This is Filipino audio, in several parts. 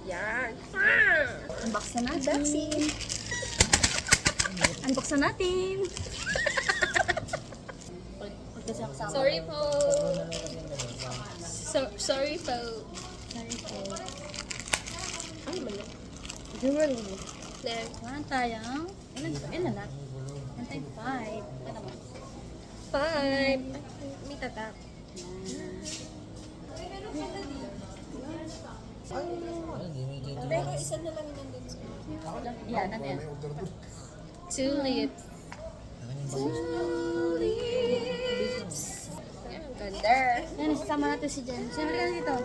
Yan. Unbox na natin. Unbox na natin. Sorry po. Sorry po. Ano man yun? Next. Kuhaan tayong. Ilan na? Antay 5. Ano mo? 5. May tatak. Pero isa na lang nandun sa Yan, ano yan? tulips. Tulips. Ayan, ang ganda. Yan, isasama natin si Jen. Siyempre ka dito.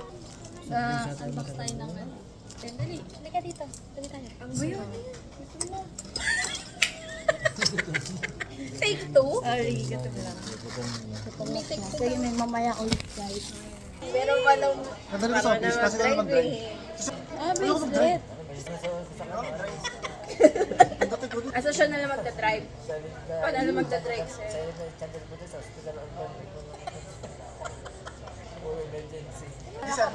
Unbox tayo ng ano. Jen, dali. Halika dito. Dali tayo. Ang buyo. Take 2? Sorry, gato lang. May take 2. Sige, may mamaya ulit guys. Meron ka nung Nadali ko sa office kasi kailangan mag-drive. Bracelet. Asa siya na lang magta-drive? Paano na magta-drive, sir?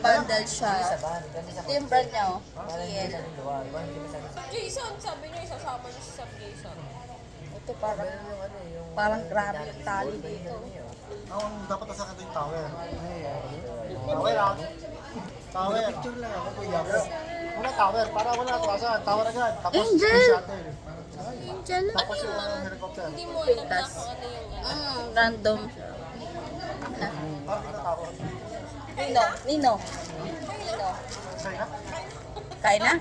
Bundle siya. Ito yung brand niya, oh. Jason, sabi niyo isasama niyo si Sam Jason. Ito parang grabe yung tali dito. Ang dapat nasa kanto yung tower. Tower ah. Tower. Picture lang ako kuya. Wala tower, para wala atrasan. Tower agad. Tapos Angel! yung shuttle. Angel. Tapos yung helicopter. Hindi mo alam na kung ano yung Random. Parang tower. Nino. Sa'yo na? Kain na?